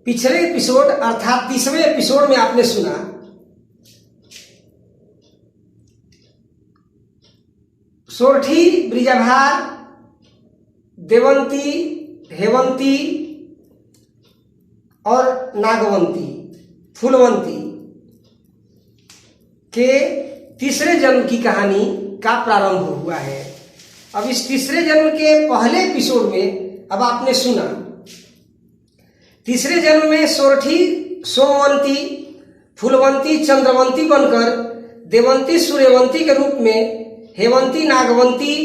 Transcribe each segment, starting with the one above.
पिछले एपिसोड अर्थात 30वें एपिसोड में आपने सुना सोरठी, ब्रिजाभार, देवंती, हेवंती और नागवंती, फूलवंती के तीसरे जन्म की कहानी का प्रारंभ हुआ है। अब इस तीसरे जन्म के पहले एपिसोड में अब आपने सुना तीसरे जन्म में सोरठी सोमवंती, फूलवंती चंद्रवंती बनकर देवंती सूर्यवंती के रूप में, हेवंती नागवंती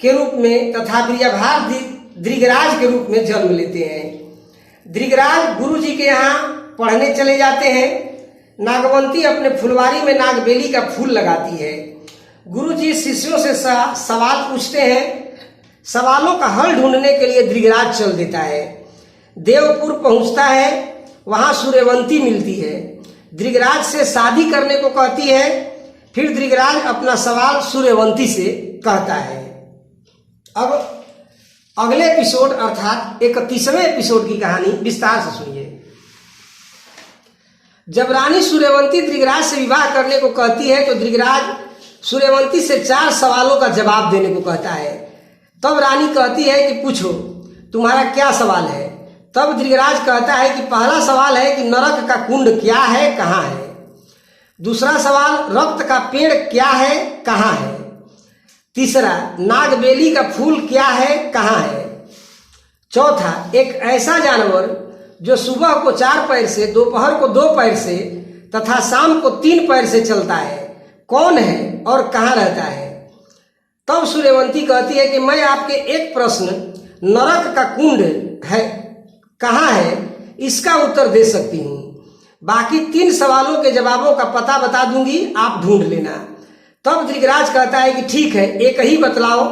के रूप में तथा ब्रिजाभार दृगराज के रूप में जन्म लेते हैं। दृगराज गुरु जी के यहाँ पढ़ने चले जाते हैं। नागवंती अपने फुलवारी में नागबेली का फूल लगाती है। गुरु जी शिष्यों से सवाल पूछते हैं। सवालों का हल ढूंढने के लिए दृगराज चल देता है। देवपुर पहुंचता है, वहां सूर्यवंती मिलती है। दृगराज से शादी करने को कहती है। फिर दृगराज अपना सवाल सूर्यवंती से कहता है। अब अगले एपिसोड अर्थात 31वें एपिसोड की कहानी विस्तार से सुनिए। जब रानी सूर्यवंती दृगराज से विवाह करने को कहती है तो दृगराज सूर्यवंती से 4 सवालों का जवाब देने को कहता है। तब रानी कहती है कि पूछो, तुम्हारा क्या सवाल है। तब दृगराज कहता है कि पहला सवाल है कि नरक का कुंड क्या है, कहाँ है। दूसरा सवाल, रक्त का पेड़ क्या है, कहाँ है। तीसरा, नागबेली का फूल क्या है, कहाँ है। चौथा, एक ऐसा जानवर जो सुबह को 4 पैर से, दोपहर को 2 पैर से तथा शाम को 3 पैर से चलता है, कौन है और कहाँ रहता है। तब सूर्यवंती कहती है कि मैं आपके एक प्रश्न, नरक का कुंड है कहाँ है, इसका उत्तर दे सकती हूँ। बाकी 3 सवालों के जवाबों का पता बता दूंगी, आप ढूंढ लेना। तब दृगराज कहता है कि ठीक है, एक ही बतलाओ।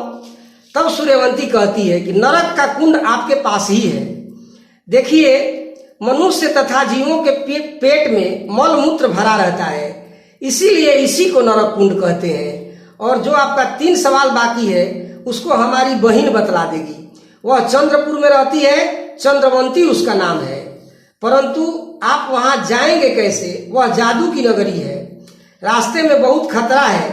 तब सूर्यवंती कहती है कि नरक का कुंड आपके पास ही है। देखिए, मनुष्य तथा जीवों के पेट में मल मूत्र भरा रहता है, इसीलिए इसी को नरक कुंड कहते हैं। और जो आपका 3 सवाल बाकी है उसको हमारी बहन बतला देगी। वह चंद्रपुर में रहती है, चंद्रवंती उसका नाम है। परंतु आप वहां जाएंगे कैसे, वह जादू की नगरी है। रास्ते में बहुत खतरा है,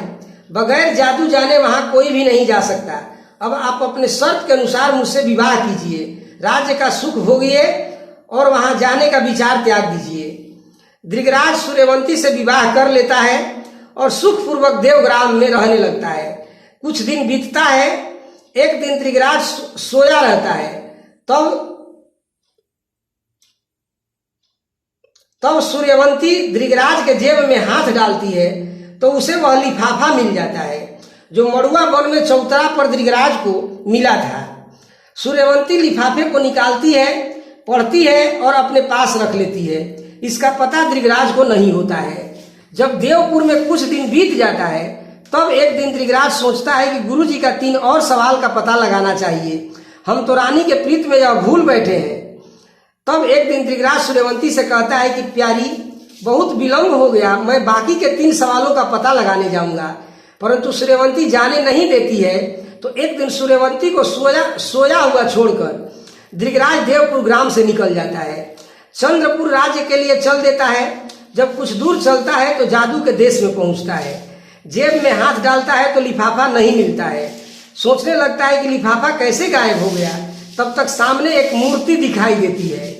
बगैर जादू जाने वहां कोई भी नहीं जा सकता। अब आप अपने शर्त के अनुसार मुझसे विवाह कीजिए, राज्य का सुख भोगिए और वहां जाने का विचार त्याग दीजिए। दृगराज सूर्यवंती से विवाह कर लेता है और सुखपूर्वक देवग्राम में रहने लगता है। कुछ दिन बीतता है। एक दिन दृगराज सोया रहता है। तब सूर्यवंती दृगराज के जेब में हाथ डालती है तो उसे वह लिफाफा मिल जाता है जो मड़ुआ वन में चौतरा पर दृगराज को मिला था। सूर्यवंती लिफाफे को निकालती है, पढ़ती है और अपने पास रख लेती है। इसका पता दृगराज को नहीं होता है। जब देवपुर में कुछ दिन बीत जाता है तब एक दिन दृगराज सोचता है कि गुरु जी का 3 और सवाल का पता लगाना चाहिए। हम तो रानी के प्रीत में यह भूल बैठे हैं। तब एक दिन दृगराज सूर्यवंती से कहता है कि प्यारी, बहुत विलंब हो गया, मैं बाकी के 3 सवालों का पता लगाने जाऊंगा। परंतु सूर्यवंती जाने नहीं देती है। तो एक दिन सूर्यवंती को सोया हुआ छोड़कर दृगराज देवपुर ग्राम से निकल जाता है। चंद्रपुर राज्य के लिए चल देता है। जब कुछ दूर चलता है तो जादू के देश में पहुंचता है। जेब में हाथ डालता है तो लिफाफा नहीं मिलता है। सोचने लगता है कि लिफाफा कैसे गायब हो गया। तब तक सामने एक मूर्ति दिखाई देती है।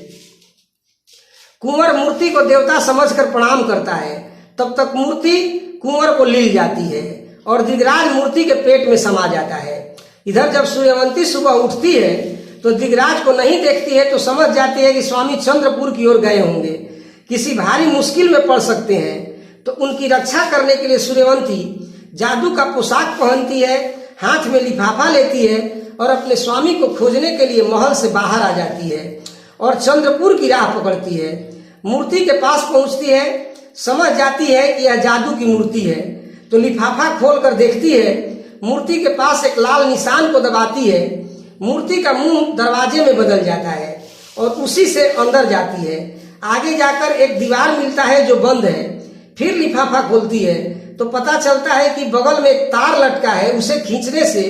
कुंवर मूर्ति को देवता समझकर प्रणाम करता है। तब तक मूर्ति कुंवर को लील जाती है और दृगराज मूर्ति के पेट में समा जाता है। इधर जब सूर्यवंती सुबह उठती है तो दृगराज को नहीं देखती है तो समझ जाती है कि स्वामी चंद्रपुर की ओर गए होंगे, किसी भारी मुश्किल में पड़ सकते हैं। तो उनकी रक्षा करने के लिए सूर्यवंती जादू का पोशाक पहनती है, हाथ में लिफाफा लेती है और अपने स्वामी को खोजने के लिए महल से बाहर आ जाती है और चंद्रपुर की राह पकड़ती है। मूर्ति के पास पहुंचती है, समझ जाती है कि यह जादू की मूर्ति है तो लिफाफा खोलकर देखती है। मूर्ति के पास एक लाल निशान को दबाती है। मूर्ति का मुंह दरवाजे में बदल जाता है और उसी से अंदर जाती है। आगे जाकर एक दीवार मिलता है जो बंद है। फिर लिफाफा खोलती है तो पता चलता है कि बगल में एक तार लटका है, उसे खींचने से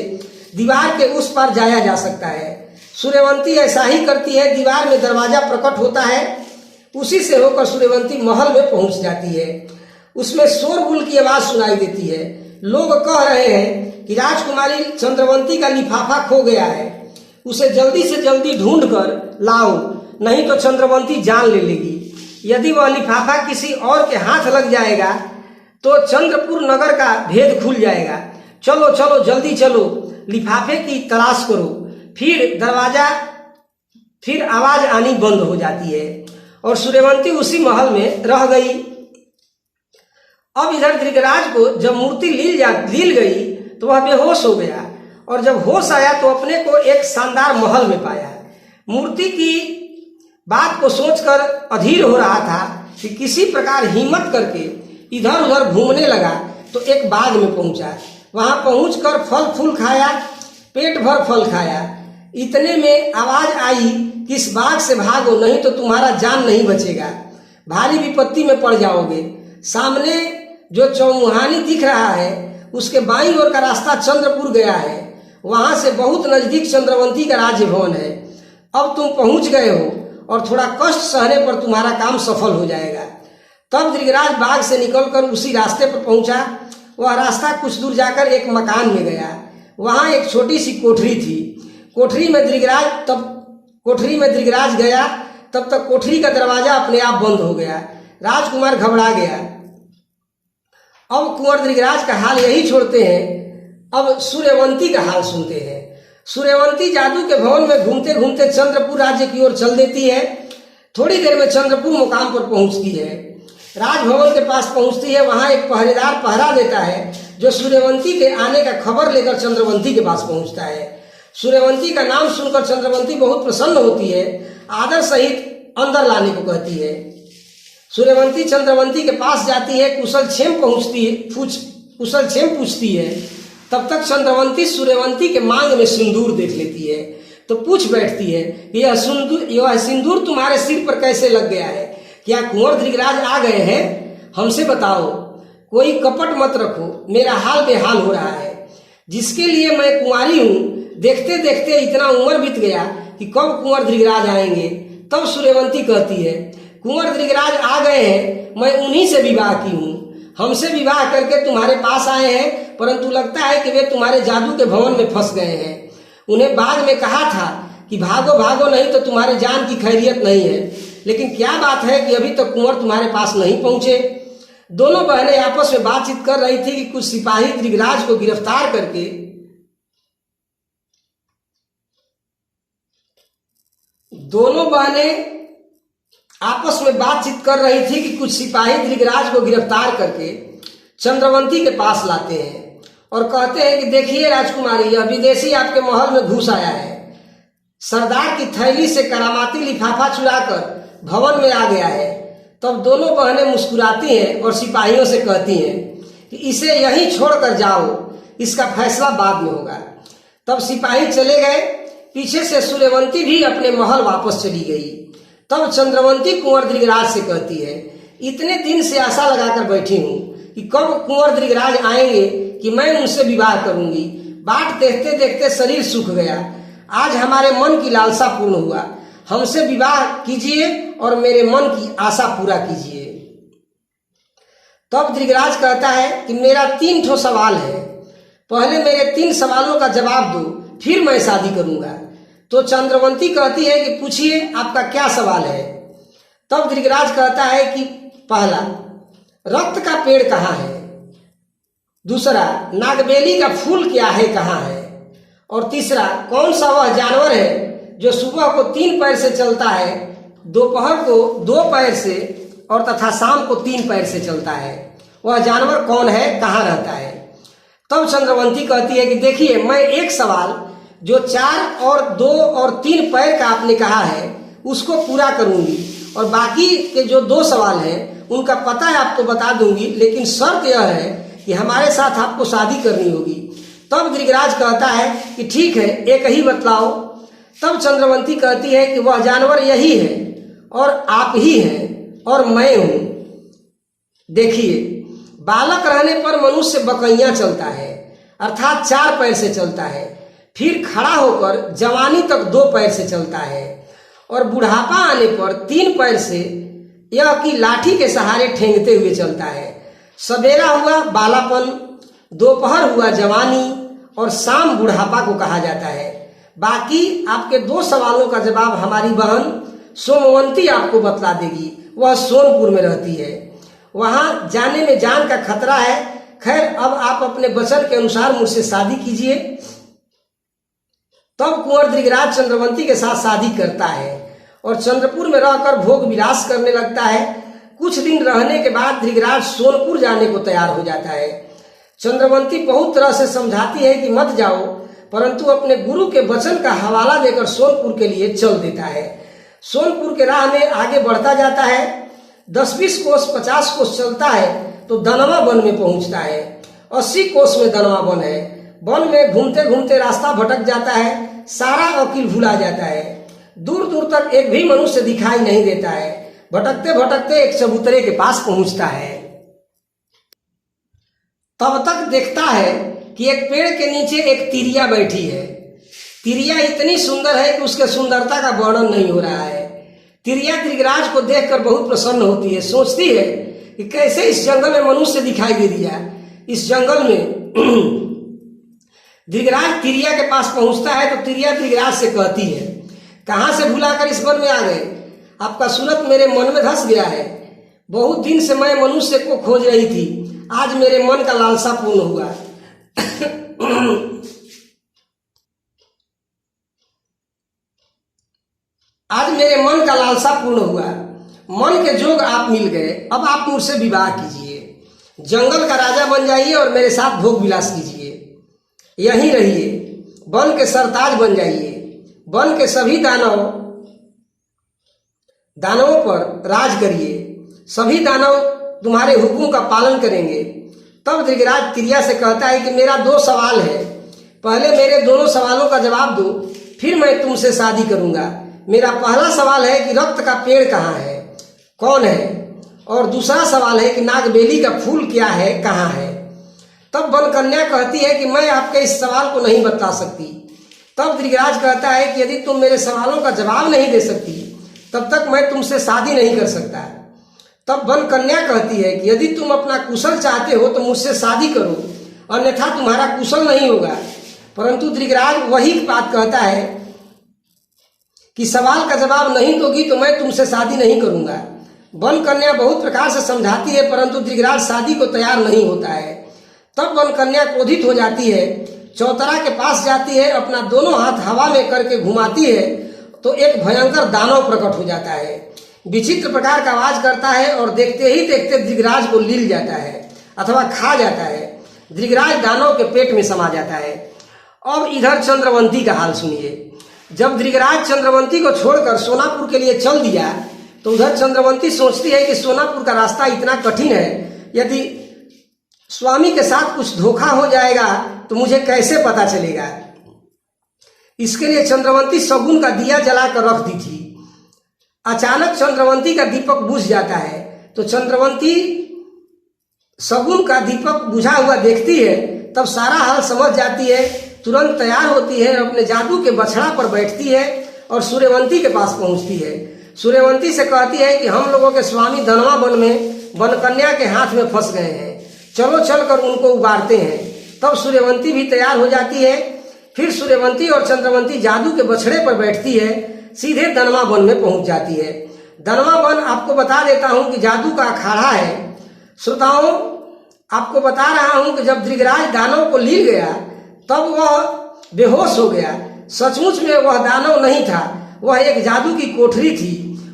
दीवार के उस पार जाया जा सकता है। सूर्यवंती ऐसा ही करती है। दीवार में दरवाजा प्रकट होता है। उसी से होकर सूर्यवंती महल में पहुंच जाती है। उसमें शोरगुल की आवाज सुनाई देती है। लोग कह रहे हैं कि राजकुमारी चंद्रवंती का लिफाफा खो गया है, उसे जल्दी से जल्दी ढूंढ कर लाओ, नहीं तो चंद्रवंती जान ले लेगी। यदि वह लिफाफा किसी और के हाथ लग जाएगा तो चंद्रपुर नगर का भेद खुल जाएगा। चलो चलो जल्दी चलो, लिफाफे की तलाश करो। फिर आवाज आनी बंद हो जाती है और सूर्यवंती उसी महल में रह गई। अब इधर धृतराज को जब मूर्ति लील गई तो वह बेहोश हो गया, और जब होश आया तो अपने को एक शानदार महल में पाया। मूर्ति की बात को सोचकर अधीर हो रहा था कि किसी प्रकार हिम्मत करके इधर उधर घूमने लगा तो एक बाग में पहुंचा। वहां पहुंचकर फल फूल खाया, पेट भर फल खाया। इतने में आवाज आई कि इस बाग से भागो, नहीं तो तुम्हारा जान नहीं बचेगा, भारी विपत्ति में पड़ जाओगे। सामने जो चौमुहानी दिख रहा है उसके बाईं ओर का रास्ता चंद्रपुर गया है, वहां से बहुत नजदीक चंद्रवंती का राज्य भवन है। अब तुम पहुंच गए हो और थोड़ा कष्ट सहने पर तुम्हारा काम सफल हो जाएगा। तब धृतराज बाग से निकलकर उसी रास्ते पर पहुंचा। वह रास्ता कुछ दूर जाकर एक मकान में गया। वहां एक छोटी सी कोठरी थी। कोठरी में धृतराज गया, तब तक कोठरी का दरवाजा अपने आप बंद हो गया। राजकुमार घबरा गया। अब कुंवर धृतराज का हाल यही छोड़ते हैं, अब सूर्यवंती का हाल सुनते हैं। सूर्यवंती जादू के भवन में घूमते घूमते चंद्रपुर राज्य की ओर चल देती है। थोड़ी देर में चंद्रपुर मुकाम पर पहुंचती है। राजभवन के पास पहुंचती है। वहां एक पहरेदार पहरा देता है जो सूर्यवंती के आने का खबर लेकर चंद्रवंती के पास पहुंचता है। सूर्यवंती का नाम सुनकर चंद्रवंती बहुत प्रसन्न होती है, आदर सहित अंदर लाने को कहती है। सूर्यवंती चंद्रवंती के पास जाती है, कुशल क्षेम पूछती है। तब तक चंद्रवंती सूर्यवंती के मांग में सिंदूर देख लेती है तो पूछ बैठती है कि यह सिंदूर तुम्हारे सिर पर कैसे लग गया है? क्या कुंवर धृतराज आ गए हैं? हमसे बताओ, कोई कपट मत रखो, मेरा हाल बेहाल हो रहा है। जिसके लिए मैं कुंवारी हूं, देखते देखते इतना उम्र बीत गया कि कब कुंवर धृतराज आएंगे। तब सूर्यवंती कहती है, कुंवर धृतराज आ गए हैं, मैं उन्हीं से विवाह की हूँ। हमसे विवाह करके तुम्हारे पास आए हैं, परंतु लगता है कि वे तुम्हारे जादू के भवन में फंस गए हैं। उन्हें बाग में कहा था कि भागो भागो, नहीं तो तुम्हारे जान की खैरियत नहीं है। लेकिन क्या बात है कि अभी तक कुंवर तुम्हारे पास नहीं पहुंचे। दोनों बहनें आपस में बातचीत कर रही थी कि कुछ सिपाही धृतराज को गिरफ्तार करके चंद्रवंती के पास लाते हैं और कहते हैं कि देखिए राजकुमारी, यह विदेशी आपके महल में घुस आया है। सरदार की थैली से करामाती लिफाफा चुराकर भवन में आ गया है। तब दोनों बहनें मुस्कुराती हैं और सिपाहियों से कहती हैं कि इसे यहीं छोड़कर जाओ, इसका फैसला बाद में होगा। तब सिपाही चले गए। पीछे से सूर्यवंती भी अपने महल वापस चली गई। तब चंद्रवंती कुंवर धृतराज से कहती है, इतने दिन से आशा लगाकर बैठी हूँ कि कब कुंवर धृतराज आएंगे कि मैं उनसे विवाह करूंगी। बाट देखते देखते शरीर सूख गया। आज हमारे मन की लालसा पूर्ण हुआ। हमसे विवाह कीजिए और मेरे मन की आशा पूरा कीजिए। तब धृतराज कहता है कि मेरा 3 ठो सवाल है, पहले मेरे 3 सवालों का जवाब दो, फिर मैं शादी करूंगा। तो चंद्रवंती कहती है कि पूछिए, आपका क्या सवाल है? तब धृतराज कहता है कि पहला, रक्त का पेड़ कहाँ है? दूसरा, नागबेली का फूल क्या है, कहाँ है? और तीसरा, कौन सा वह जानवर है जो सुबह को 3 पैर से चलता है, दोपहर को 2 पैर से और तथा शाम को 3 पैर से चलता है? वह जानवर कौन है, कहाँ रहता है? तब चंद्रवंती कहती है कि देखिए, मैं एक सवाल जो 4 और 2 और 3 पैर का आपने कहा है उसको पूरा करूंगी, और बाकी के जो 2 सवाल हैं उनका पता है आपको बता दूंगी, लेकिन शर्त यह है कि हमारे साथ आपको शादी करनी होगी। तब धृतराज कहता है कि ठीक है, एक ही बतलाओ। तब चंद्रवंती कहती है कि वह जानवर यही है और आप ही हैं और मैं हूं। देखिए, बालक रहने पर मनुष्य बकैया चलता है, अर्थात 4 पैर से चलता है, फिर खड़ा होकर जवानी तक 2 पैर से चलता है, और बुढ़ापा आने पर 3 पैर से यह कि लाठी के सहारे ठेंगते हुए चलता है। सवेरा हुआ बालापन, दोपहर हुआ जवानी और शाम बुढ़ापा को कहा जाता है। बाकी आपके 2 सवालों का जवाब हमारी बहन सोमवंती आपको बतला देगी। वह सोनपुर में रहती है, वहां जाने में जान का खतरा है। खैर, अब आप अपने वचन के अनुसार मुझसे शादी कीजिए। तब कुंवर दृगराज चंद्रवंती के साथ शादी करता है और चंद्रपुर में रहकर भोग विलास करने लगता है। कुछ दिन रहने के बाद दृगराज सोनपुर जाने को तैयार हो जाता है। चंद्रवंती बहुत तरह से समझाती है कि मत जाओ, परंतु अपने गुरु के वचन का हवाला देकर सोनपुर के लिए चल देता है। सोनपुर के राह में आगे बढ़ता जाता है। 10-20 कोस 50 कोस चलता है तो दनवा वन में पहुंचता है। 80 कोस में दनवा वन है। वन में घूमते घूमते रास्ता भटक जाता है। सारा अकील भुला जाता है। दूर दूर तक एक भी मनुष्य दिखाई नहीं देता है। भटकते भटकते एक चबूतरे के पास पहुंचता है। तब तक देखता है कि एक पेड़ के नीचे एक तिरिया बैठी है। तिरिया इतनी सुंदर है कि उसके सुंदरता का वर्णन नहीं हो रहा है। तिरिया दृगराज को देखकर बहुत प्रसन्न होती है। सोचती है कि कैसे इस जंगल में मनुष्य दिखाई दे दिया। इस जंगल में दृगराज तिरिया के पास पहुंचता है तो तिरिया दृगराज से कहती है, कहां से भुलाकर इस वन में आ गए? आपका सूरत मेरे मन में धस गया है। बहुत दिन से मैं मनुष्य को खोज रही थी। आज मेरे मन का लालसा पूर्ण हुआ। आज मेरे मन का लालसा पूर्ण हुआ। मन के जोग आप मिल गए। अब आप मुझसे विवाह कीजिए, जंगल का राजा बन जाइए और मेरे साथ भोग विलास कीजिए। यहीं रहिए, वन के सरताज बन जाइए। वन के सभी दानवों पर राज करिए। सभी दानव तुम्हारे हुक्म का पालन करेंगे। तब दृगराज तिरिया से कहता है कि मेरा 2 सवाल है। पहले मेरे दोनों सवालों का जवाब दो, फिर मैं तुमसे शादी करूंगा। मेरा पहला सवाल है कि रक्त का पेड़ कहाँ है, कौन है? और दूसरा सवाल है कि नागबेली का फूल क्या है, कहाँ है? तब वन कन्या कहती है कि मैं आपके इस सवाल को नहीं बता सकती। तब दृगराज कहता है कि यदि तुम मेरे सवालों का जवाब नहीं दे सकती तब तक मैं तुमसे शादी नहीं कर सकता। तब वन कन्या कहती है कि यदि तुम अपना कुशल चाहते हो तो मुझसे शादी करो, अन्यथा तुम्हारा कुशल नहीं होगा। परंतु दृगराज वही बात कहता है कि सवाल का जवाब नहीं दोगी तो मैं तुमसे शादी नहीं करूंगा। वन कन्या बहुत प्रकार से समझाती है परंतु दृगराज शादी को तैयार नहीं होता है। तब वन कन्या क्रोधित हो जाती है, चौतरा के पास जाती है, अपना दोनों हाथ हवा में करके घुमाती है तो एक भयंकर दानव प्रकट हो जाता है। विचित्र प्रकार का आवाज करता है और देखते ही देखते दृगराज को लील जाता है अथवा खा जाता है। दृगराज दानव के पेट में समा जाता है। अब इधर चंद्रवंती का हाल सुनिए। जब दृगराज चंद्रवंती को छोड़कर सोनापुर के लिए चल दिया तो उधर चंद्रवंती सोचती है कि सोनापुर का रास्ता इतना कठिन है, यदि स्वामी के साथ कुछ धोखा हो जाएगा तो मुझे कैसे पता चलेगा। इसके लिए चंद्रवंती शगुन का दिया जलाकर रख दी थी। अचानक चंद्रवंती का दीपक बुझ जाता है तो चंद्रवंती शगुन का दीपक बुझा हुआ देखती है। तब सारा हाल समझ जाती है, तुरंत तैयार होती है, अपने जादू के बछड़ा पर बैठती है और सूर्यवंती के पास पहुंचती है। सूर्यवंती से कहती है कि हम लोगों के स्वामी धनवा वन में वनकन्या के हाथ में फंस गए हैं, चलो चलकर उनको उबारते हैं। तब सूर्यवंती भी तैयार हो जाती है। फिर सूर्यवंती और चंद्रवंती जादू के बछड़े पर बैठती है, सीधे धनवा वन में पहुंच जाती है। धनवा वन आपको बता देता हूं कि जादू का अखाड़ा है। श्रोताओं, आपको बता रहा हूं कि जब दृगराज दानव को लील गया तब वह बेहोश हो गया। सचमुच में वह दानव नहीं था, वह एक जादू की कोठरी थी।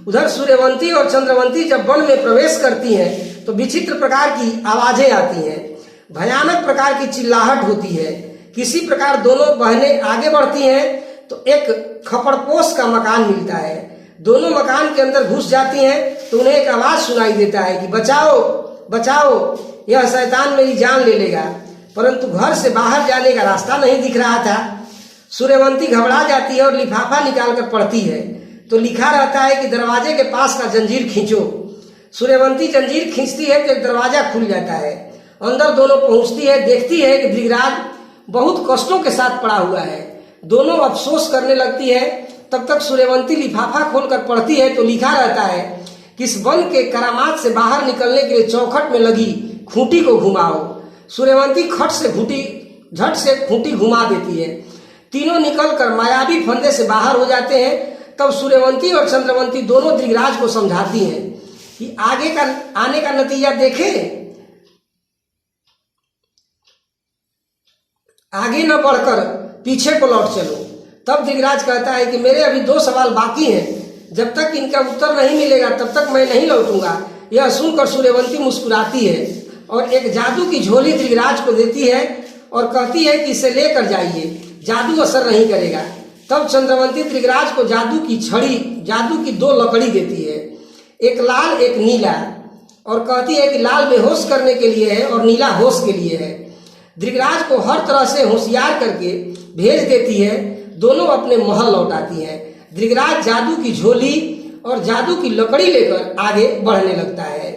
उधर सूर्यवंती और चंद्रवंती जब वन में प्रवेश करती हैं तो विचित्र प्रकार की आवाजें आती हैं, भयानक प्रकार की चिल्लाहट होती है। किसी प्रकार दोनों बहनें आगे बढ़ती हैं तो एक खपड़पोश का मकान मिलता है। दोनों मकान के अंदर घुस जाती हैं तो उन्हें एक आवाज सुनाई देता है कि बचाओ बचाओ, यह शैतान मेरी जान ले लेगा। परंतु घर से बाहर जाने का रास्ता नहीं दिख रहा था। सूर्यवंती घबरा जाती है और लिफाफा निकालकर पढ़ती है तो लिखा रहता है कि दरवाजे के पास का जंजीर खींचो। सूर्यवंती जंजीर खींचती है तो एक दरवाजा खुल जाता है। अंदर दोनों पहुंचती है, देखती है कि दृगराज बहुत कष्टों के साथ पड़ा हुआ है। दोनों अफसोस करने लगती है। तब तक सूर्यवंती लिफाफा खोलकर पढ़ती है तो लिखा रहता है कि इस वन के करामात से बाहर निकलने के लिए चौखट में लगी खूंटी को घुमाओ। सूर्यवंती झट से खूंटी घुमा देती है। तीनों निकलकर मायावी फंदे से बाहर हो जाते हैं। तब सूर्यवंती और चंद्रवंती दोनों दृगराज को समझाती हैं कि आगे का आने का नतीजा देखें, आगे न बढ़कर पीछे को लौट चलो। तब दृगराज कहता है कि मेरे अभी 2 सवाल बाकी हैं, जब तक इनका उत्तर नहीं मिलेगा तब तक मैं नहीं लौटूंगा। यह सुनकर सूर्यवंती मुस्कुराती है और एक जादू की झोली दृगराज को देती है और कहती है कि इसे लेकर जाइए, जादू असर नहीं करेगा। तब चंद्रवंती दृगराज को जादू की 2 लकड़ी देती है, एक लाल एक नीला, और कहती है कि लाल बेहोश करने के लिए है और नीला होश के लिए है। दृगराज को हर तरह से होशियार करके भेज देती है। दोनों अपने महल लौट आती हैं। दृगराज जादू की झोली और जादू की लकड़ी लेकर आगे बढ़ने लगता है।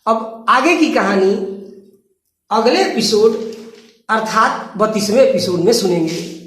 अब आगे की कहानी अगले एपिसोड अर्थात 32वें एपिसोड में सुनेंगे।